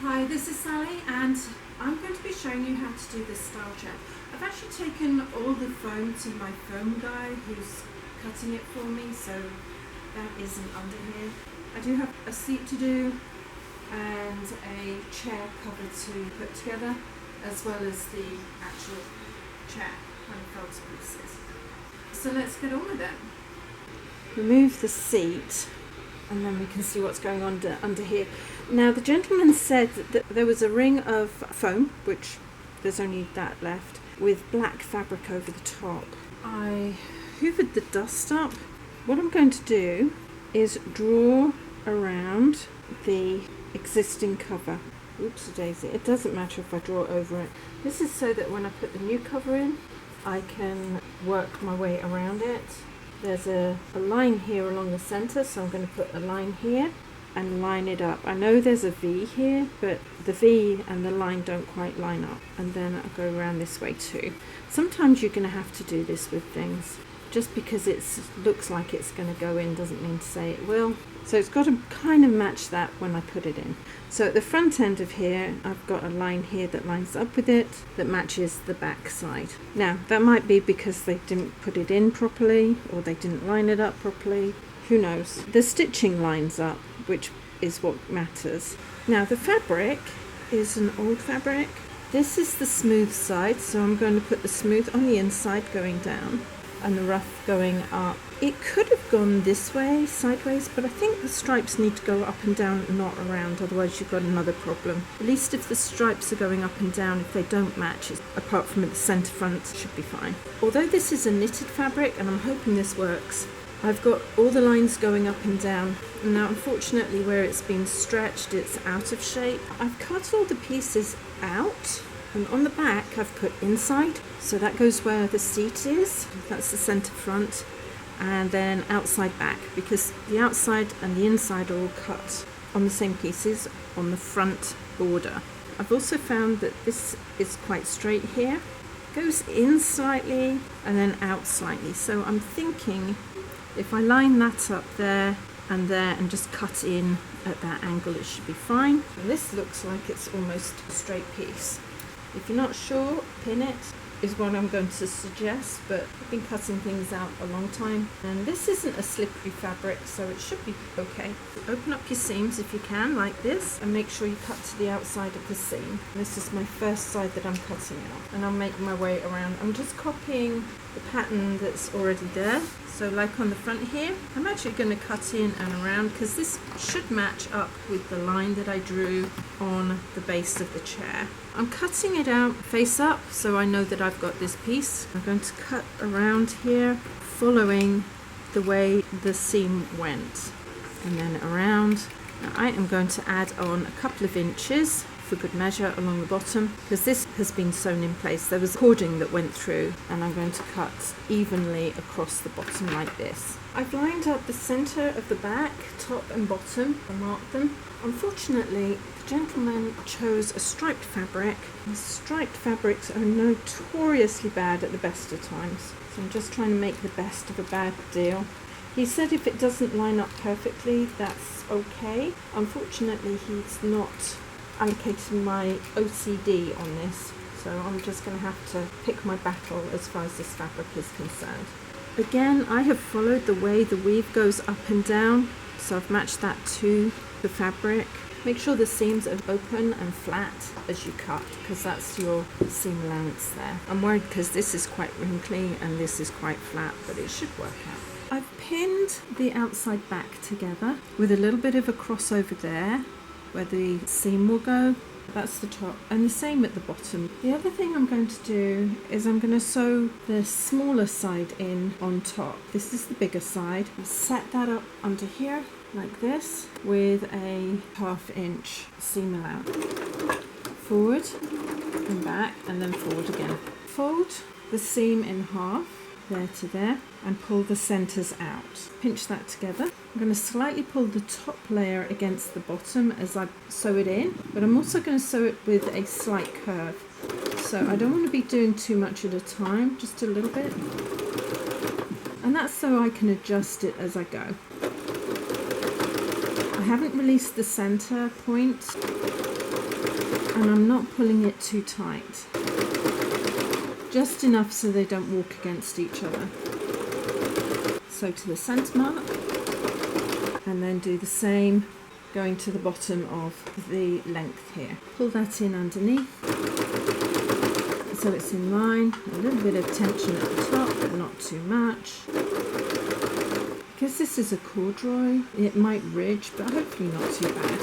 Hi, this is Sally and I'm going to be showing you how to do this style check. I've actually taken all the foam to my foam guy who's cutting it for me, so that isn't under here. I do have a seat to do and a chair cover to put together, as well as the actual chair when it falls to pieces. So let's get on with it. Remove the seat and then we can see what's going on under here. Now the gentleman said that there was a ring of foam, which there's only that left, with black fabric over the top. I hoovered the dust up. What I'm going to do is draw around the existing cover. Oops daisy, it doesn't matter if I draw over it. This is so that when I put the new cover in, I can work my way around it. There's a line here along the center, so I'm going to put a line here and line it up. I know there's a V here, but the V and the line don't quite line up. And then I'll go around this way too. Sometimes you're going to have to do this with things. Just because it looks like it's going to go in doesn't mean to say it will. So it's got to kind of match that when I put it in. So at the front end of here, I've got a line here that lines up with it, that matches the back side. Now, that might be because they didn't put it in properly, or they didn't line it up properly. Who knows? The stitching lines up, which is what matters. Now, the fabric is an old fabric. This is the smooth side, so I'm going to put the smooth on the inside going down and the rough going up. It could have gone this way, sideways, but I think the stripes need to go up and down, not around, otherwise you've got another problem. At least if the stripes are going up and down, if they don't match, apart from at the centre front, it should be fine. Although this is a knitted fabric, and I'm hoping this works, I've got all the lines going up and down. Now, unfortunately, where it's been stretched, it's out of shape. I've cut all the pieces out. And on the back I've put inside, so that goes where the seat is, that's the centre front, and then outside back, because the outside and the inside are all cut on the same pieces on the front border. I've also found that this is quite straight here, goes in slightly and then out slightly, so I'm thinking if I line that up there and just cut in at that angle, it should be fine. And this looks like it's almost a straight piece. If you're not sure, pin it is what I'm going to suggest, but I've been cutting things out a long time. And this isn't a slippery fabric, so it should be okay. Open up your seams if you can, like this, and make sure you cut to the outside of the seam. This is my first side that I'm cutting out, and I'll make my way around. I'm just copying the pattern that's already there. So like on the front here, I'm actually going to cut in and around because this should match up with the line that I drew on the base of the chair. I'm cutting it out face up so I know that I've got this piece. I'm going to cut around here following the way the seam went and then around. Now I am going to add on a couple of inches for good measure along the bottom because this has been sewn in place. There was cording that went through, and I'm going to cut evenly across the bottom like this. I've lined up the centre of the back, top and bottom, and marked them. Unfortunately, the gentleman chose a striped fabric, and striped fabrics are notoriously bad at the best of times. So I'm just trying to make the best of a bad deal. He said if it doesn't line up perfectly, that's okay. Unfortunately, he's not allocated my OCD on this, so I'm just going to have to pick my battle as far as this fabric is concerned. Again, I have followed the way the weave goes up and down, so I've matched that to the fabric. Make sure the seams are open and flat as you cut, because that's your seam allowance there. I'm worried because this is quite wrinkly and this is quite flat, but it should work out. I've pinned the outside back together with a little bit of a crossover there where the seam will go. That's the top, and the same at the bottom. The other thing I'm going to do is I'm going to sew the smaller side in on top. This is the bigger side. I'll set that up under here like this with a 1/2 inch seam allowance. Forward and back, and then forward again. Fold the seam in half, there to there, and pull the centres out. Pinch that together. I'm going to slightly pull the top layer against the bottom as I sew it in, but I'm also going to sew it with a slight curve. So I don't want to be doing too much at a time, just a little bit. And that's so I can adjust it as I go. I haven't released the centre point. and I'm not pulling it too tight. Just enough so they don't walk against each other. So to the centre mark, and then do the same going to the bottom of the length here. Pull that in underneath so it's in line. A little bit of tension at the top, but not too much. Because this is a corduroy, it might ridge, but hopefully not too bad.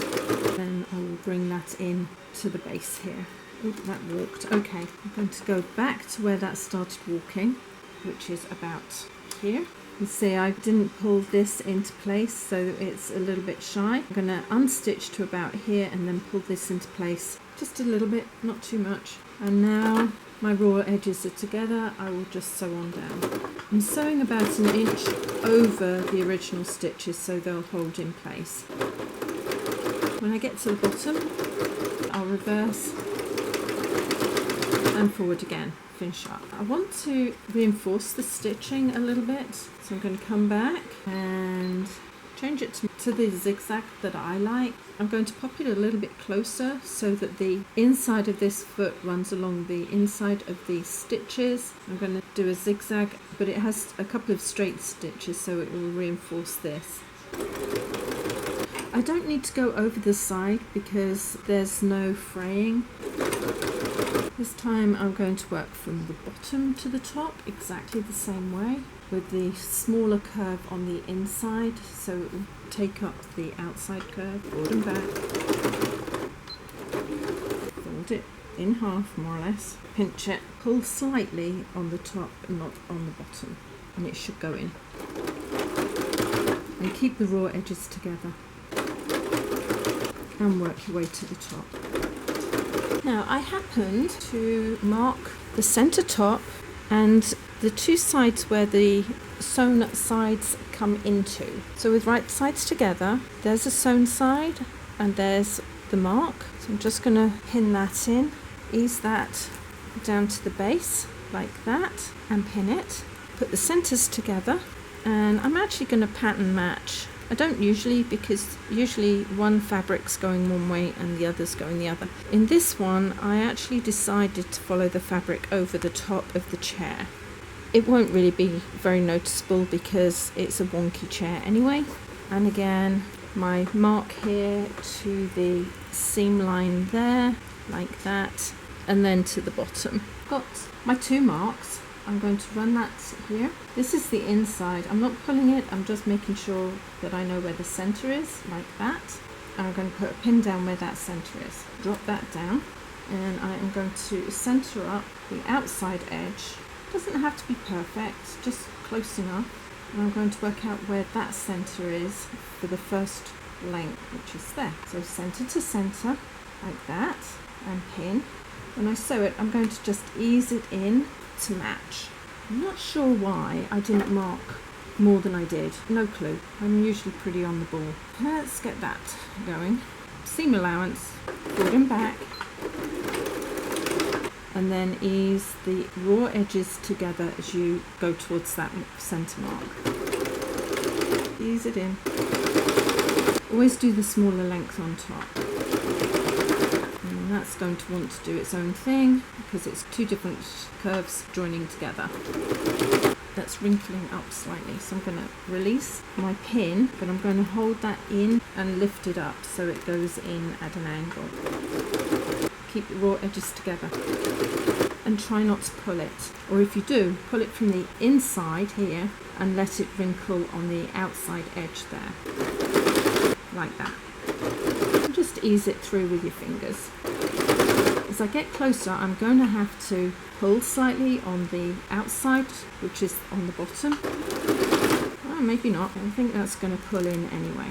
Then I will bring that in to the base here. Ooh, that walked. Okay, I'm going to go back to where that started walking, which is about here. You see, I didn't pull this into place, so it's a little bit shy. I'm going to unstitch to about here and then pull this into place just a little bit, not too much. And now my raw edges are together. I will just sew on down. I'm sewing about an inch over the original stitches so they'll hold in place. When I get to the bottom, I'll reverse and forward again, finish up. I want to reinforce the stitching a little bit, so I'm going to come back and change it to the zigzag that I like. I'm going to pop it a little bit closer so that the inside of this foot runs along the inside of the stitches. I'm going to do a zigzag, but it has a couple of straight stitches, so it will reinforce this. I don't need to go over the side because there's no fraying. This time I'm going to work from the bottom to the top exactly the same way, with the smaller curve on the inside, so it will take up the outside curve, forward and back. Fold it in half more or less, pinch it, pull slightly on the top and not on the bottom, and it should go in. And keep the raw edges together and work your way to the top. Now I happened to mark the centre top and the two sides where the sewn sides come into. So with right sides together, there's a sewn side and there's the mark. So I'm just going to pin that in, ease that down to the base like that and pin it. Put the centres together, and I'm actually going to pattern match. I don't usually, because usually one fabric's going one way and the other's going the other. In this one, I actually decided to follow the fabric over the top of the chair. It won't really be very noticeable because it's a wonky chair anyway. And again, my mark here to the seam line there, like that, and then to the bottom. Got my two marks. I'm going to run that here. This is the inside. I'm not pulling it, I'm just making sure that I know where the center is, like that. And I'm going to put a pin down where that center is. Drop that down, and I am going to center up the outside edge. Doesn't have to be perfect, just close enough. And I'm going to work out where that center is for the first length, which is there. So center to center, like that, and pin. When I sew it, I'm going to just ease it in to match. I'm not sure why I didn't mark more than I did. No clue. I'm usually pretty on the ball. Let's get that going. Seam allowance, forward and back, and then ease the raw edges together as you go towards that center mark. Ease it in. Always do the smaller length on top. And that's going to want to do its own thing because it's two different curves joining together. That's wrinkling up slightly, so I'm going to release my pin, but I'm going to hold that in and lift it up so it goes in at an angle. Keep the raw edges together and try not to pull it, or if you do, pull it from the inside here and let it wrinkle on the outside edge there, like that. And just ease it through with your fingers. As I get closer, I'm going to have to pull slightly on the outside, which is on the bottom. Oh, maybe not. I think that's going to pull in anyway.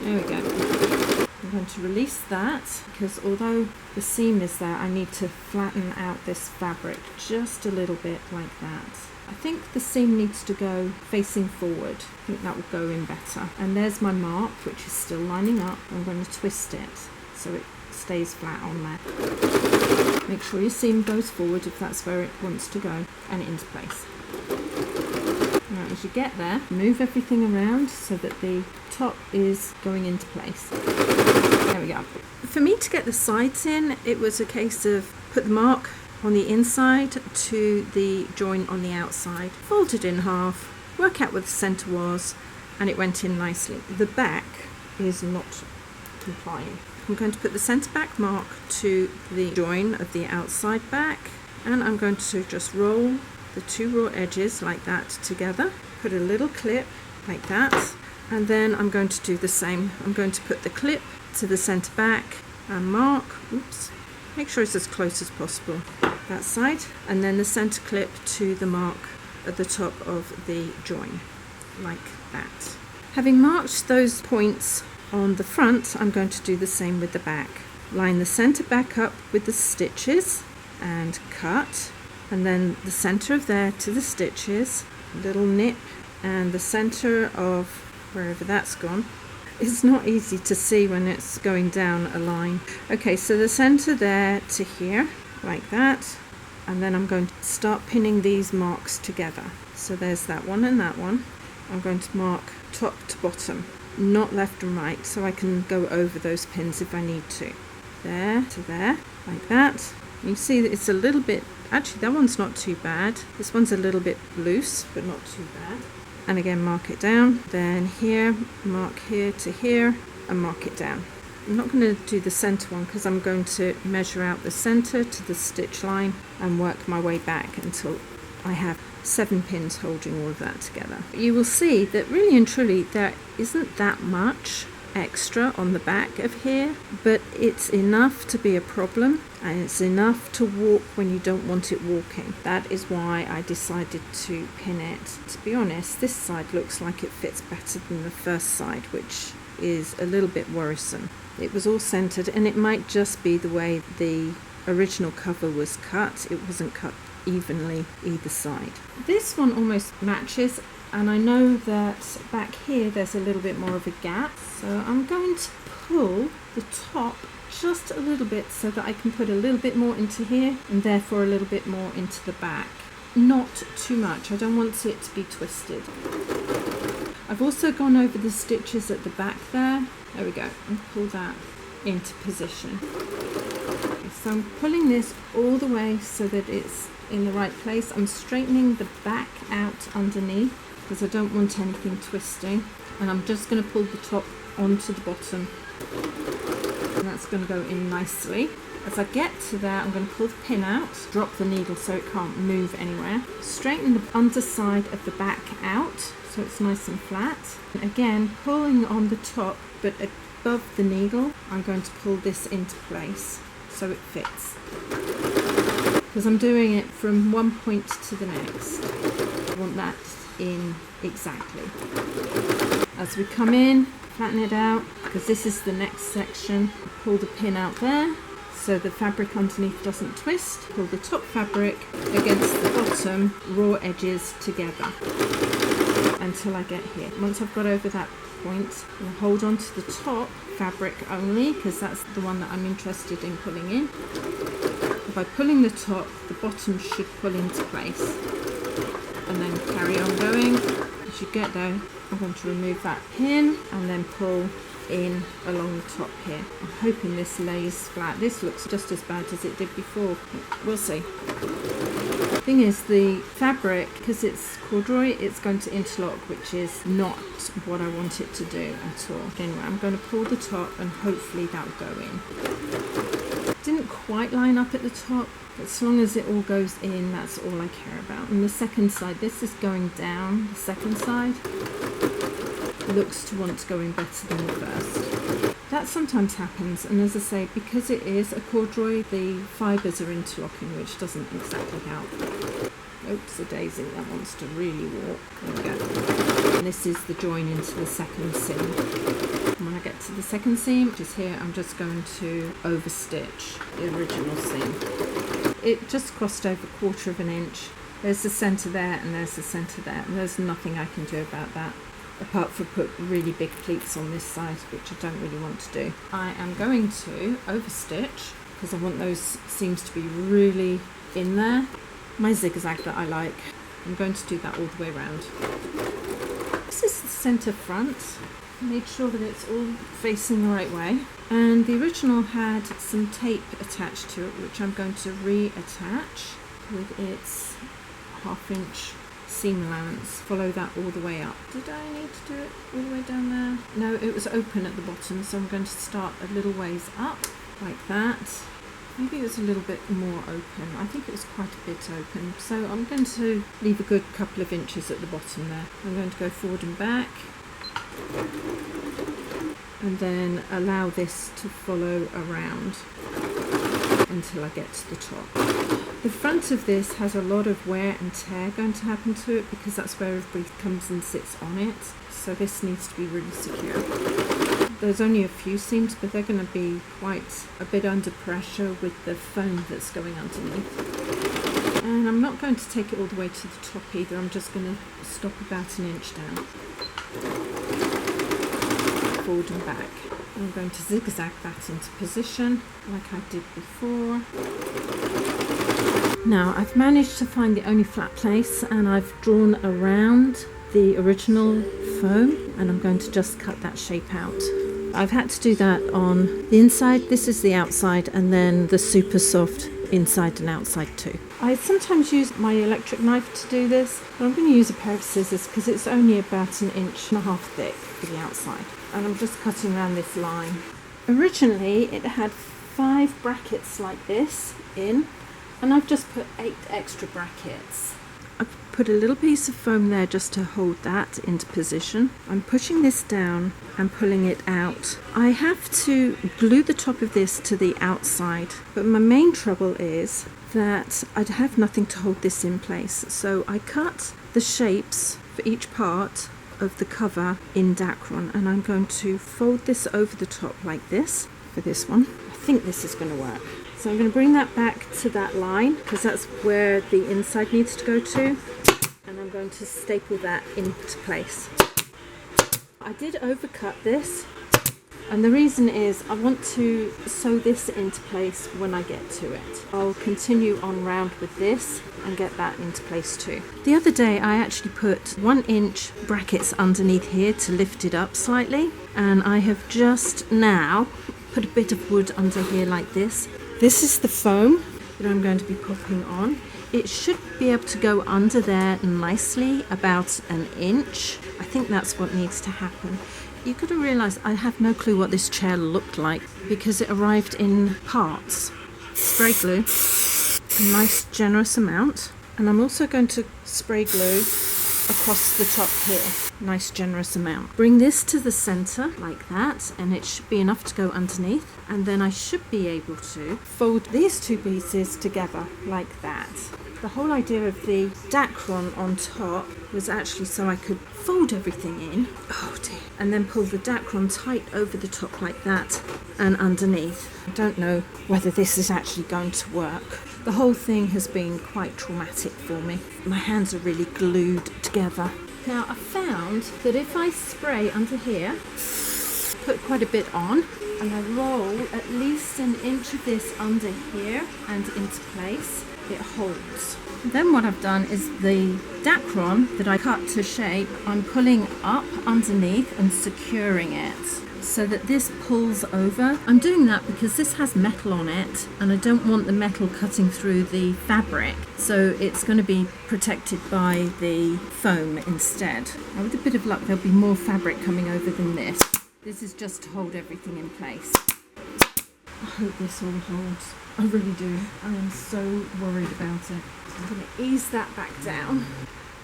There we go. I'm going to release that because although the seam is there, I need to flatten out this fabric just a little bit like that. I think the seam needs to go facing forward. I think that will go in better. And there's my mark, which is still lining up. I'm going to twist it so it stays flat on there. Make sure your seam goes forward if that's where it wants to go, and into place. Right, As you get there, move everything around so that the top is going into place. There we go. For me to get the sides in, it was a case of put the mark on the inside to the join on the outside, fold it in half, work out where the centre was, and it went in nicely. The back is not complying. I'm going to put the centre back mark to the join of the outside back, and I'm going to just roll the two raw edges like that together, put a little clip like that, and then I'm going to do the same. I'm going to put the clip to the centre back and mark, oops, make sure it's as close as possible, that side, and then the centre clip to the mark at the top of the join, like that. Having marked those points on the front, I'm going to do the same with the back. Line the centre back up with the stitches and cut, and then the centre of there to the stitches, little nip, and the centre of wherever that's gone. It's not easy to see when it's going down a line. Okay, so the centre there to here, like that, and then I'm going to start pinning these marks together. So there's that one and that one. I'm going to mark top to bottom, not left and right, so I can go over those pins if I need to. There to there, like that. You see that it's a little bit, actually that one's not too bad. This one's a little bit loose, but not too bad. And again, mark it down. Then here, mark here to here, and mark it down. I'm not going to do the centre one because I'm going to measure out the centre to the stitch line and work my way back until I have 7 pins holding all of that together. You will see that really and truly there isn't that much extra on the back of here, but it's enough to be a problem, and it's enough to walk when you don't want it walking. That is why I decided to pin it. To be honest, this side looks like it fits better than the first side, which is a little bit worrisome. It was all centered, and it might just be the way the original cover was cut. It wasn't cut evenly either side. This one almost matches, and I know that back here there's a little bit more of a gap, so I'm going to pull the top just a little bit so that I can put a little bit more into here and therefore a little bit more into the back. Not too much, I don't want it to be twisted. I've also gone over the stitches at the back there we go, and pull that into position. So I'm pulling this all the way so that it's in the right place. I'm straightening the back out underneath because I don't want anything twisting, and I'm just going to pull the top onto the bottom, and that's going to go in nicely. As I get to there, I'm going to pull the pin out, drop the needle so it can't move anywhere, straighten the underside of the back out so it's nice and flat. And again, pulling on the top but above the needle, I'm going to pull this into place so it fits, because I'm doing it from one point to the next. I want that in exactly. As we come in, flatten it out, because this is the next section. Pull the pin out there so the fabric underneath doesn't twist. Pull the top fabric against the bottom raw edges together until I get here. Once I've got over that point, I'll hold on to the top fabric only, because that's the one that I'm interested in pulling in. By pulling the top, the bottom should pull into place, and then carry on going. As you get there, I'm going to remove that pin and then pull in along the top here. I'm hoping this lays flat. This looks just as bad as it did before. We'll see. The thing is, the fabric, because it's corduroy, it's going to interlock, which is not what I want it to do at all. Anyway, I'm going to pull the top and hopefully that'll go in. Didn't quite line up at the top, but as long as it all goes in, that's all I care about. And the second side, this is going down. The second side looks to want to go in better than the first. That sometimes happens, and as I say, because it is a corduroy, the fibres are interlocking, which doesn't exactly help. Oops, a daisy, that wants to really walk. There we go. And this is the join into the second seam. And when I get to the second seam, which is here, I'm just going to overstitch the original seam. It just crossed over 1/4 of an inch. There's the centre there and there's the centre there, and there's nothing I can do about that, apart from put really big pleats on this side, which I don't really want to do. I am going to overstitch because I want those seams to be really in there. My zigzag that I like, I'm going to do that all the way around. This is the centre front. Make sure that it's all facing the right way. And the original had some tape attached to it, which I'm going to reattach with its 1/2 inch seam allowance. Follow that all the way up. Did I need to do it all the way down there? No, it was open at the bottom, so I'm going to start a little ways up, like that. Maybe it was a little bit more open. I think it was quite a bit open. So I'm going to leave a good couple of inches at the bottom there. I'm going to go forward and back, and then allow this to follow around until I get to the top. The front of this has a lot of wear and tear going to happen to it because that's where everybody comes and sits on it. So this needs to be really secure. There's only a few seams, but they're going to be quite a bit under pressure with the foam that's going underneath. And I'm not going to take it all the way to the top either. I'm just going to stop about 1 inch down. Forward and back. I'm going to zigzag that into position like I did before. Now I've managed to find the only flat place, and I've drawn around the original foam, and I'm going to just cut that shape out. I've had to do that on the inside. This is the outside, and then the super soft inside and outside too. I sometimes use my electric knife to do this, but I'm going to use a pair of scissors because it's only about 1.5 inches thick for the outside. And I'm just cutting around this line. Originally it had 5 brackets like this in, and I've just put 8 extra brackets. I've put a little piece of foam there just to hold that into position. I'm pushing this down and pulling it out. I have to glue the top of this to the outside, but my main trouble is that I'd have nothing to hold this in place. So I cut the shapes for each part of the cover in Dacron, and I'm going to fold this over the top like this for this one. I think this is going to work. So I'm going to bring that back to that line because that's where the inside needs to go to, and I'm going to staple that into place. I did overcut this, and the reason is I want to sew this into place when I get to it. I'll continue on round with this and get that into place too. The other day I actually put 1 inch brackets underneath here to lift it up slightly, and I have just now put a bit of wood under here like this. This is the foam that I'm going to be popping on. It should be able to go under there nicely, about 1 inch. I think that's what needs to happen. You've got to realise I have no clue what this chair looked like because it arrived in parts. Spray glue, a nice generous amount, and I'm also going to spray glue across the top here, nice generous amount. Bring this to the centre like that, and it should be enough to go underneath, and then I should be able to fold these 2 pieces together like that. The whole idea of the Dacron on top was actually so I could fold everything in, oh dear, and then pull the Dacron tight over the top like that and underneath. I don't know whether this is actually going to work. The whole thing has been quite traumatic for me. My hands are really glued together. Now I found that if I spray under here, put quite a bit on, and I roll at least 1 inch of this under here and into place, it holds. Then what I've done is the Dacron that I cut to shape, I'm pulling up underneath and securing it so that this pulls over. I'm doing that because this has metal on it and I don't want the metal cutting through the fabric, so it's going to be protected by the foam instead. Now with a bit of luck there'll be more fabric coming over than this. This is just to hold everything in place. I hope this all holds. I really do. I am so worried about it. I'm going to ease that back down.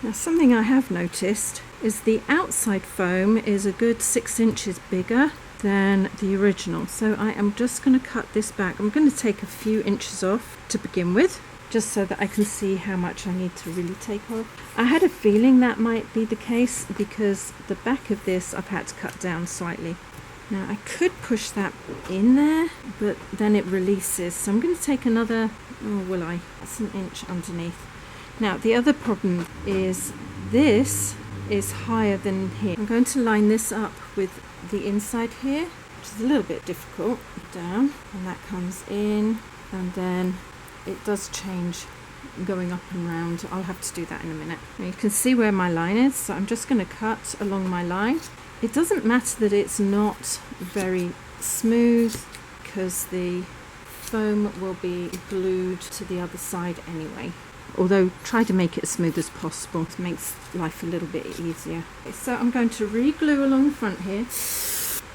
Now something I have noticed is the outside foam is a good 6 inches bigger than the original. So I am just going to cut this back. I'm going to take a few inches off to begin with, just so that I can see how much I need to really take off. I had a feeling that might be the case because the back of this I've had to cut down slightly. Now I could push that in there, but then it releases. So I'm going to take another, oh will I? That's 1 inch underneath. Now the other problem is this is higher than here. I'm going to line this up with the inside here, which is a little bit difficult. Down, and that comes in, and then it does change going up and round. I'll have to do that in a minute. Now you can see where my line is, so I'm just going to cut along my line. It doesn't matter that it's not very smooth because the foam will be glued to the other side anyway. Although try to make it as smooth as possible. It makes life a little bit easier. So I'm going to re-glue along the front here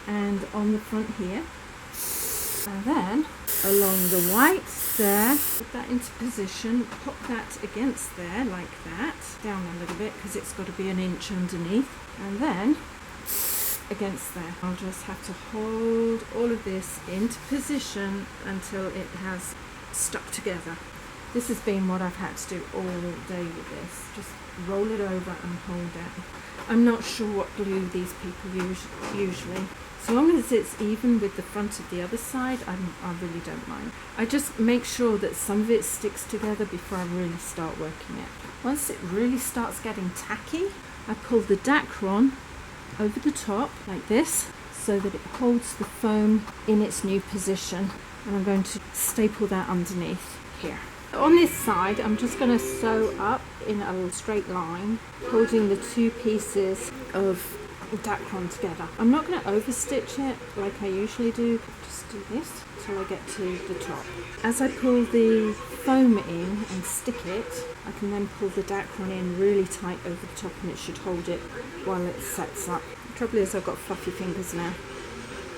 and on the front here. And then along the white there, put that into position, pop that against there like that, down a little bit because it's got to be an inch underneath, and then against there. I'll just have to hold all of this into position until it has stuck together. This has been what I've had to do all day with this. Just roll it over and hold it. I'm not sure what glue these people use usually. So long as it's even with the front of the other side, I really don't mind. I just make sure that some of it sticks together before I really start working it. Once it really starts getting tacky, I pull the Dacron over the top like this so that it holds the foam in its new position, and I'm going to staple that underneath here. On this side, I'm just going to sew up in a straight line, holding the two pieces of Dacron together. I'm not going to overstitch it like I usually do. Just do this until I get to the top. As I pull the foam in and stick it, I can then pull the Dacron in really tight over the top, and it should hold it while it sets up. The trouble is I've got fluffy fingers now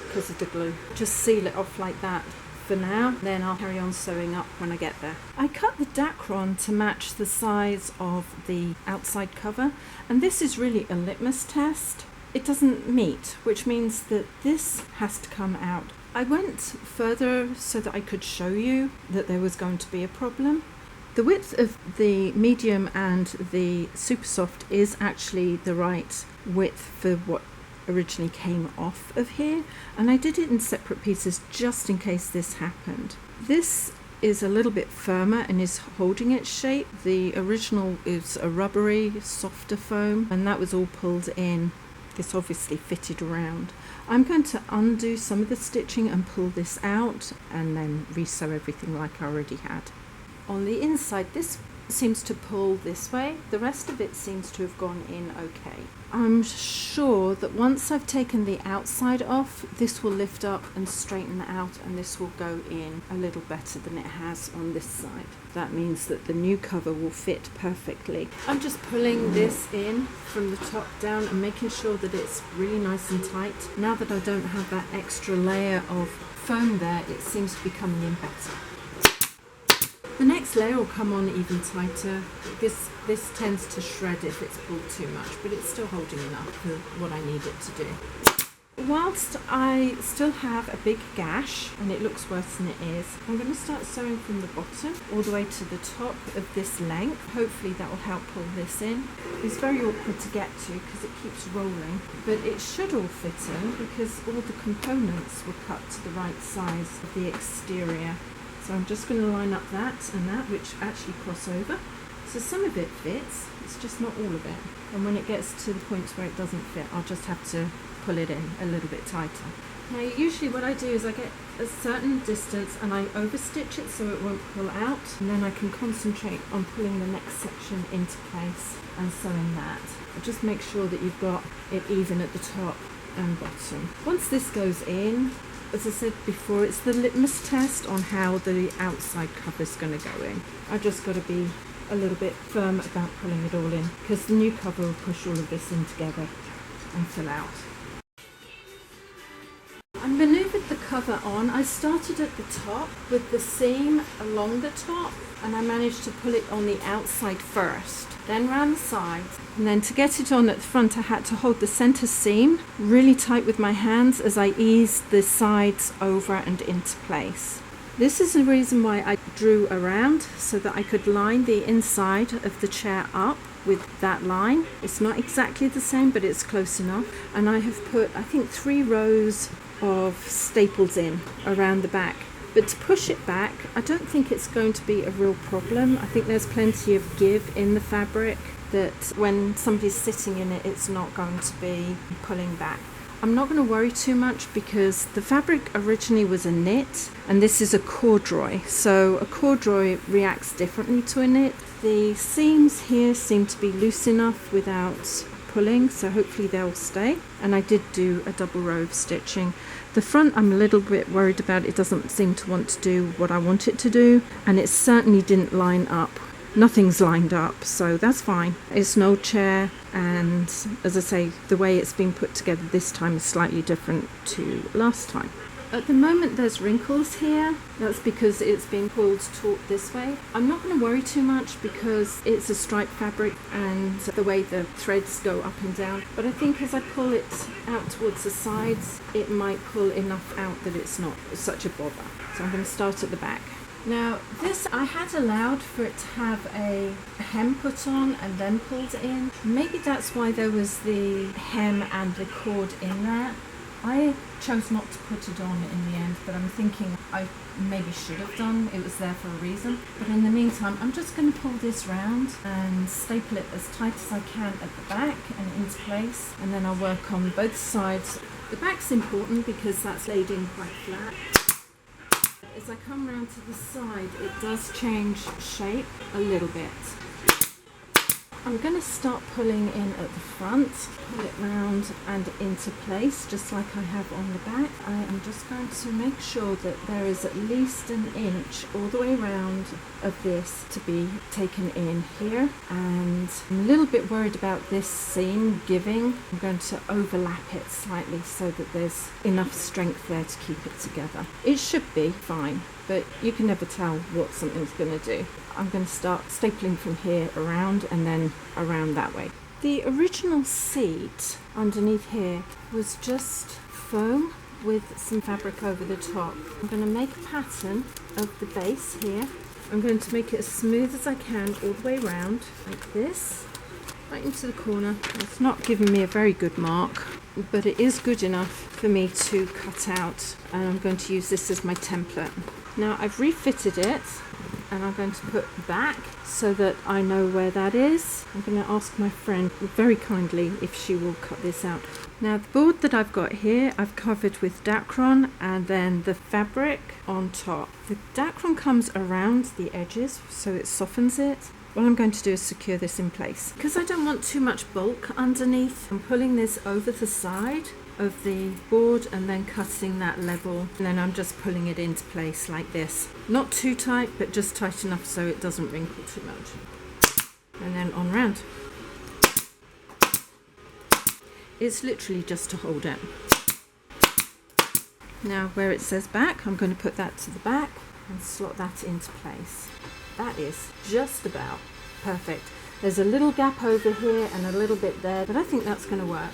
because of the glue. Just seal it off like that for now, then I'll carry on sewing up when I get there. I cut the Dacron to match the size of the outside cover, and this is really a litmus test. It doesn't meet, which means that this has to come out. I went further so that I could show you that there was going to be a problem. The width of the medium and the super soft is actually the right width for what originally came off of here, and I did it in separate pieces just in case this happened. This is a little bit firmer and is holding its shape. The original is a rubbery, softer foam, and that was all pulled in. This obviously fitted around. I'm going to undo some of the stitching and pull this out and then re-sew everything like I already had. On the inside, this seems to pull this way. The rest of it seems to have gone in okay. I'm sure that once I've taken the outside off, this will lift up and straighten out, and this will go in a little better than it has on this side. That means that the new cover will fit perfectly. I'm just pulling this in from the top down and making sure that it's really nice and tight. Now that I don't have that extra layer of foam there, it seems to be coming in better. The next layer will come on even tighter. This tends to shred if it's pulled too much, but it's still holding enough for what I need it to do. Whilst I still have a big gash, and it looks worse than it is, I'm going to start sewing from the bottom all the way to the top of this length. Hopefully that will help pull this in. It's very awkward to get to because it keeps rolling, but it should all fit in because all the components were cut to the right size of the exterior. So I'm just going to line up that and that, which actually cross over. So some of it fits, it's just not all of it. And when it gets to the points where it doesn't fit, I'll just have to pull it in a little bit tighter. Now usually what I do is I get a certain distance and I overstitch it so it won't pull out, and then I can concentrate on pulling the next section into place and sewing that. Just make sure that you've got it even at the top and bottom. Once this goes in, as I said before, it's the litmus test on how the outside cover is going to go in. I've just got to be a little bit firm about pulling it all in because the new cover will push all of this in together and fill out. I manoeuvred the cover on. I started at the top with the seam along the top, and I managed to pull it on the outside first, then round the sides, and then to get it on at the front I had to hold the center seam really tight with my hands as I eased the sides over and into place. This is the reason why I drew around, so that I could line the inside of the chair up with that line. It's not exactly the same, but it's close enough. And I have put, I think, 3 rows of staples in around the back. But to push it back, I don't think it's going to be a real problem. I think there's plenty of give in the fabric that when somebody's sitting in it, it's not going to be pulling back. I'm not going to worry too much because the fabric originally was a knit and this is a corduroy. So a corduroy reacts differently to a knit. The seams here seem to be loose enough without pulling, so hopefully they'll stay. And I did do a double row of stitching. The front I'm a little bit worried about. It doesn't seem to want to do what I want it to do, and it certainly didn't line up. Nothing's lined up, so that's fine. It's an old chair, and as I say, the way it's been put together this time is slightly different to last time. At the moment there's wrinkles here. That's because it's been pulled taut this way. I'm not going to worry too much because it's a striped fabric and the way the threads go up and down. But I think as I pull it out towards the sides, it might pull enough out that it's not such a bother. So I'm going to start at the back. Now this I had allowed for it to have a hem put on and then pulled in. Maybe that's why there was the hem and the cord in there. I chose not to put it on in the end, but I'm thinking I maybe should have done. It was there for a reason. But in the meantime, I'm just going to pull this round and staple it as tight as I can at the back and into place. And then I'll work on both sides. The back's important because that's laid in quite flat. As I come round to the side, it does change shape a little bit. I'm going to start pulling in at the front, pull it round and into place just like I have on the back. I am just going to make sure that there is at least an inch all the way around of this to be taken in here, and I'm a little bit worried about this seam giving. I'm going to overlap it slightly so that there's enough strength there to keep it together. It should be fine, but you can never tell what something's going to do. I'm going to start stapling from here around and then around that way. The original seat underneath here was just foam with some fabric over the top. I'm going to make a pattern of the base here. I'm going to make it as smooth as I can all the way around, like this, right into the corner. It's not giving me a very good mark, but it is good enough for me to cut out, and I'm going to use this as my template. Now I've refitted it, and I'm going to put back so that I know where that is. I'm going to ask my friend very kindly if she will cut this out. Now the board that I've got here, I've covered with Dacron and then the fabric on top. The Dacron comes around the edges so it softens it. What I'm going to do is secure this in place. Because I don't want too much bulk underneath, I'm pulling this over the side of the board and then cutting that level, and then I'm just pulling it into place like this. Not too tight, but just tight enough so it doesn't wrinkle too much. And then on round. It's literally just to hold it. Now where it says back, I'm going to put that to the back and slot that into place. That is just about perfect. There's a little gap over here and a little bit there, but I think that's going to work.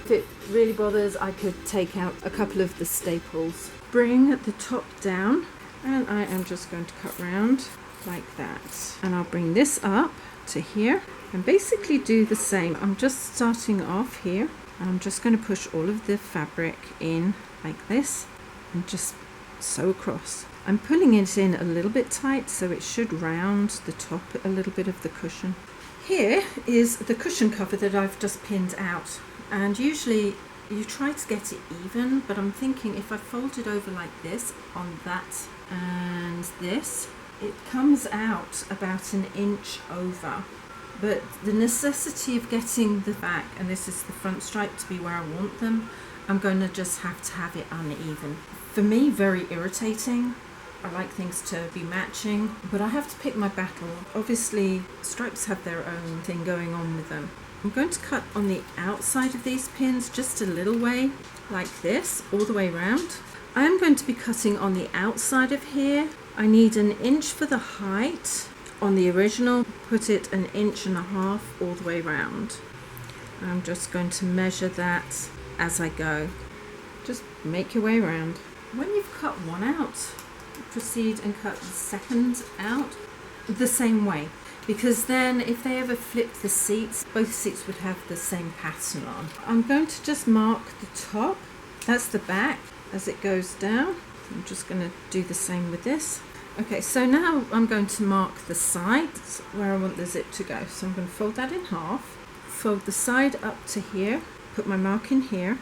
If it really bothers, I could take out a couple of the staples. Bring the top down, and I am just going to cut round like that. And I'll bring this up to here and basically do the same. I'm just starting off here, and I'm just going to push all of the fabric in like this and just sew across. I'm pulling it in a little bit tight so it should round the top a little bit of the cushion. Here is the cushion cover that I've just pinned out. And usually you try to get it even, but I'm thinking if I fold it over like this on that and this, it comes out about an inch over. But the necessity of getting the back, and this is the front stripe, to be where I want them, I'm going to just have to have it uneven. For me, very irritating. I like things to be matching, but I have to pick my battle. Obviously, stripes have their own thing going on with them. I'm going to cut on the outside of these pins just a little way, like this, all the way around. I am going to be cutting on the outside of here. I need an inch for the height. On the original, put it 1.5 inches all the way around. I'm just going to measure that as I go. Just make your way around. When you've cut one out, proceed and cut the second out the same way. Because then if they ever flip the seats, both seats would have the same pattern on. I'm going to just mark the top. That's the back as it goes down. I'm just going to do the same with this. Okay, so now I'm going to mark the sides where I want the zip to go. So I'm going to fold that in half, fold the side up to here, put my mark in here,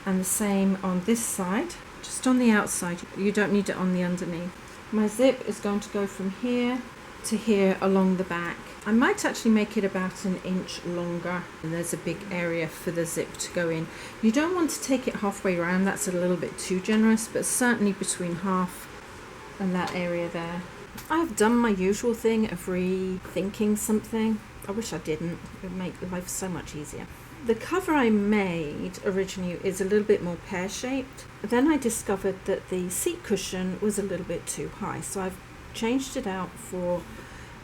and the same on this side, just on the outside. You don't need it on the underneath. My zip is going to go from here to here along the back. I might actually make it about an inch longer, and there's a big area for the zip to go in. You don't want to take it halfway around, that's a little bit too generous, but certainly between half and that area there. I've done my usual thing of rethinking something. I wish I didn't. It would make life so much easier. The cover I made originally is a little bit more pear-shaped. Then I discovered that the seat cushion was a little bit too high, so I've changed it out for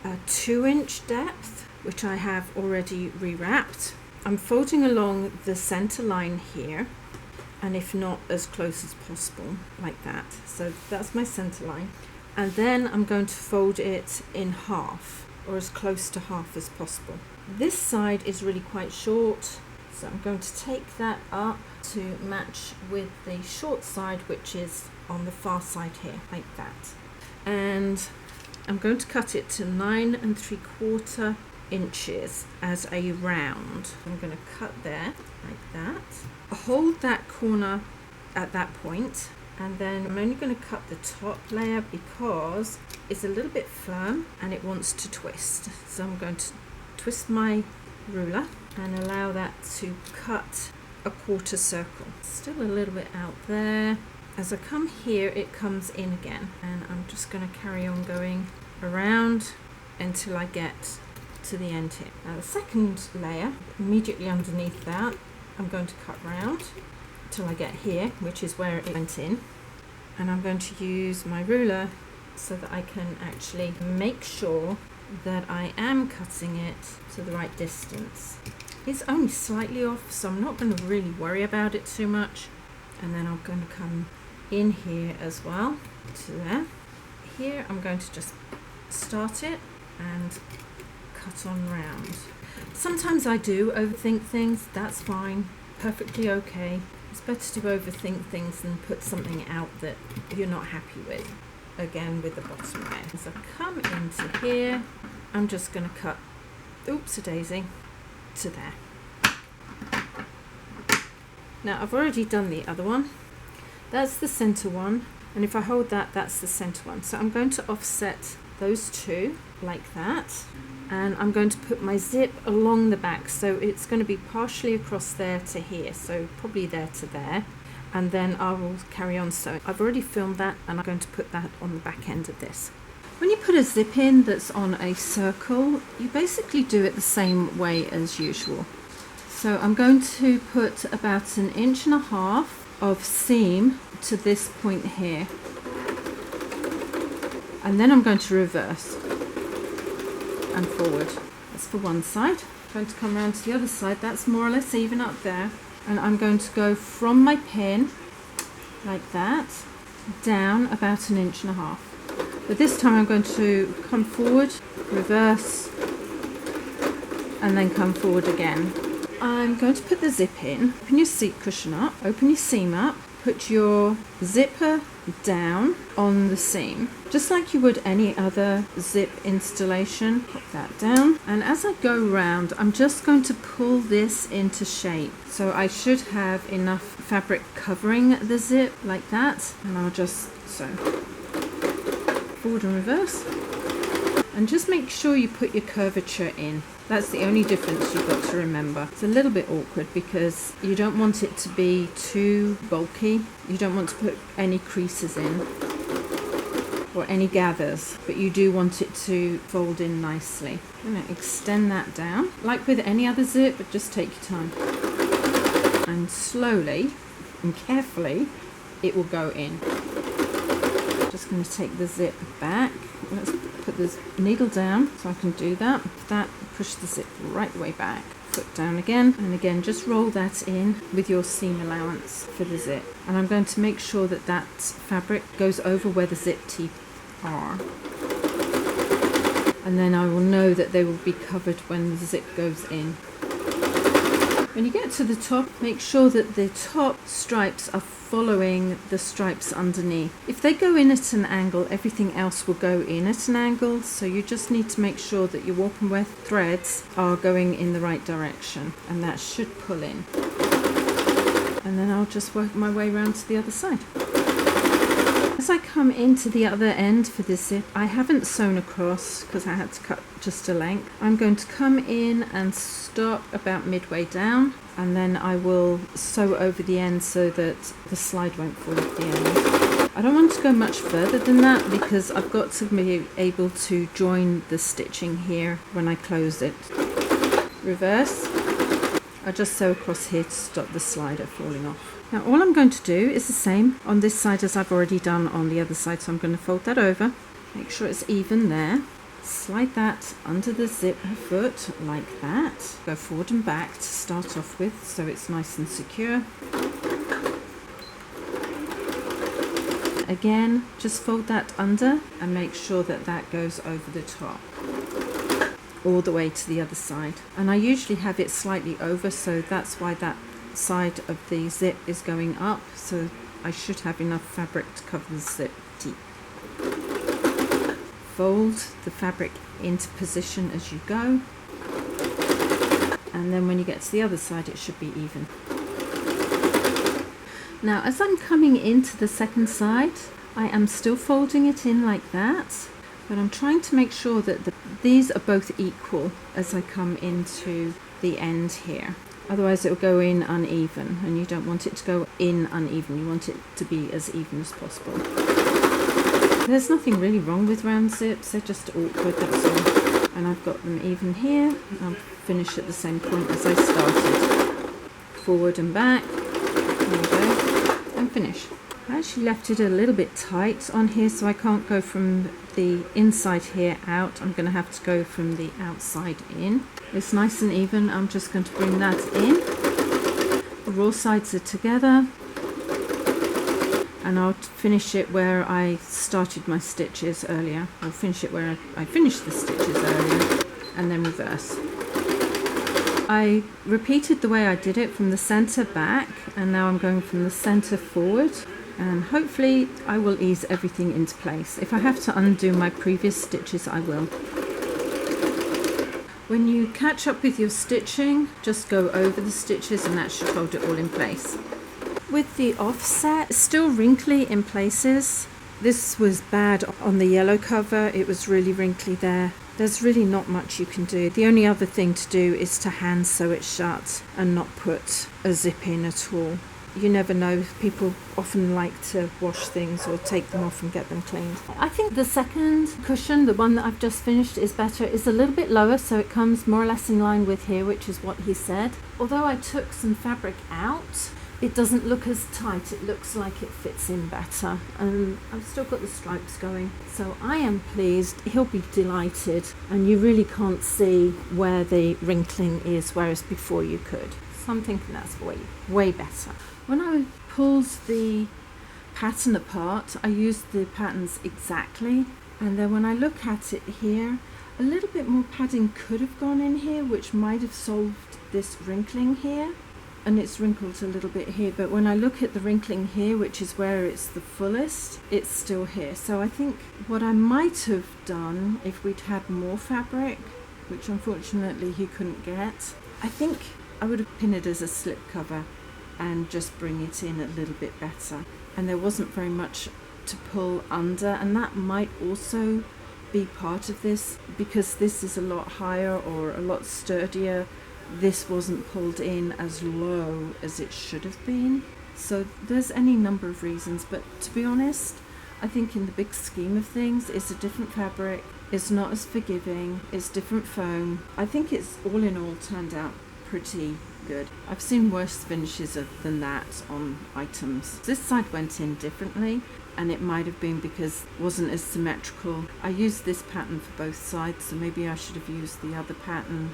a 2-inch depth, which I have already rewrapped. I'm folding along the center line here, and if not, as close as possible, like that. So that's my center line. And then I'm going to fold it in half, or as close to half as possible. This side is really quite short, so I'm going to take that up to match with the short side, which is on the far side here, like that. And I'm going to cut it to 9 3/4 inches as a round. I'm going to cut there, like that. Hold that corner at that point, and then I'm only going to cut the top layer because it's a little bit firm and it wants to twist. So I'm going to twist my ruler and allow that to cut a 1/4 circle. Still a little bit out there. As I come here, it comes in again, and I'm just going to carry on going around until I get to the end here. Now the second layer, immediately underneath that, I'm going to cut round until I get here, which is where it went in, and I'm going to use my ruler so that I can actually make sure that I am cutting it to the right distance. It's only slightly off, so I'm not going to really worry about it too much. And then I'm going to come in here as well to there. Here I'm going to just start it and cut on round. Sometimes I do overthink things. That's fine, perfectly okay. It's better to overthink things than put something out that you're not happy with. Again, with the bottom layer. As I come into here, I'm just going to cut, oops-a-daisy, to there. Now I've already done the other one. That's the center one, and if I hold that, that's the center one. So I'm going to offset those two like that, and I'm going to put my zip along the back, so it's going to be partially across there to here, so probably there to there, and then I will carry on sewing. I've already filmed that, and I'm going to put that on the back end of this. When you put a zip in that's on a circle, you basically do it the same way as usual. So I'm going to put about 1.5 inches of seam to this point here, and then I'm going to reverse and forward. That's for one side. I'm going to come around to the other side. That's more or less even up there, and I'm going to go from my pin like that down about 1.5 inches. But this time I'm going to come forward, reverse, and then come forward again. I'm going to put the zip in. Open your seat cushion up, open your seam up, put your zipper down on the seam, just like you would any other zip installation. Put that down, and as I go round, I'm just going to pull this into shape. So I should have enough fabric covering the zip like that, and I'll just sew. Forward and reverse, and just make sure you put your curvature in. That's the only difference you've got to remember. It's a little bit awkward because you don't want it to be too bulky. You don't want to put any creases in or any gathers, but you do want it to fold in nicely. I'm going to extend that down like with any other zip, but just take your time, and slowly and carefully it will go in. Just going to take the zip back. Let's put this needle down so I can do that. That, push the zip right the way back. Foot down again, and again just roll that in with your seam allowance for the zip. And I'm going to make sure that that fabric goes over where the zip teeth are. And then I will know that they will be covered when the zip goes in. When you get to the top, make sure that the top stripes are following the stripes underneath. If they go in at an angle, everything else will go in at an angle, so you just need to make sure that your warp and weft threads are going in the right direction, and that should pull in. And and then I'll just work my way around to the other side. As I come into the other end for this zip, I haven't sewn across because I had to cut just a length. I'm going to come in and stop about midway down, and then I will sew over the end so that the slide won't fall off the end. I don't want to go much further than that because I've got to be able to join the stitching here when I close it. Reverse. I just sew across here to stop the slider falling off. Now all I'm going to do is the same on this side as I've already done on the other side. So I'm going to fold that over, make sure it's even there, slide that under the zip foot like that, go forward and back to start off with so it's nice and secure. Again, just fold that under and make sure that that goes over the top all the way to the other side. And I usually have it slightly over, so that's why that side of the zip is going up, so I should have enough fabric to cover the zip deep. Fold the fabric into position as you go, and then when you get to the other side it should be even. Now as I'm coming into the second side, I am still folding it in like that, but I'm trying to make sure that these are both equal as I come into the end here. Otherwise it will go in uneven, and you don't want it to go in uneven, you want it to be as even as possible. There's nothing really wrong with round zips, they're just awkward, that's all. And I've got them even here. I'll finish at the same point as I started. Forward and back, there we go, and finish. I actually left it a little bit tight on here, so I can't go from the inside here out. I'm going to have to go from the outside in. It's nice and even. I'm just going to bring that in. The raw sides are together, and I'll finish it where I started my stitches earlier. I'll finish it where I finished the stitches earlier, and then reverse. I repeated the way I did it from the center back, and now I'm going from the center forward. And hopefully I will ease everything into place. If I have to undo my previous stitches, I will. When you catch up with your stitching, just go over the stitches and that should hold it all in place. With the offset, still wrinkly in places. This was bad on the yellow cover, it was really wrinkly there. There's really not much you can do. The only other thing to do is to hand sew it shut and not put a zip in at all. You never know, people often like to wash things or take them off and get them cleaned. I think the second cushion, the one that I've just finished, is better. It's a little bit lower, so it comes more or less in line with here, which is what he said. Although I took some fabric out, it doesn't look as tight. It looks like it fits in better. And I've still got the stripes going. So I am pleased. He'll be delighted. And you really can't see where the wrinkling is, whereas before you could. So I'm thinking that's way better. When I pulled the pattern apart, I used the patterns exactly, and then when I look at it here, a little bit more padding could have gone in here, which might have solved this wrinkling here, and it's wrinkled a little bit here, but when I look at the wrinkling here, which is where it's the fullest, it's still here. So I think what I might have done if we'd had more fabric, which unfortunately he couldn't get, I think I would have pinned it as a slip cover and just bring it in a little bit better. And there wasn't very much to pull under, and that might also be part of this because this is a lot higher or a lot sturdier. This wasn't pulled in as low as it should have been. So there's any number of reasons, but to be honest, I think in the big scheme of things, it's a different fabric, it's not as forgiving, it's different foam. I think it's all in all turned out pretty good. I've seen worse finishes than that on items. This side went in differently, and it might have been because it wasn't as symmetrical. I used this pattern for both sides, so maybe I should have used the other pattern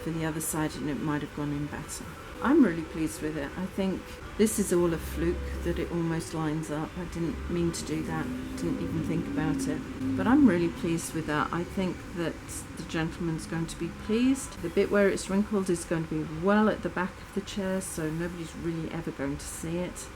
for the other side and it might have gone in better. I'm really pleased with it. I think this is all a fluke that it almost lines up. I didn't mean to do that, didn't even think about it. But I'm really pleased with that. I think that the gentleman's going to be pleased. The bit where it's wrinkled is going to be well at the back of the chair, so nobody's really ever going to see it.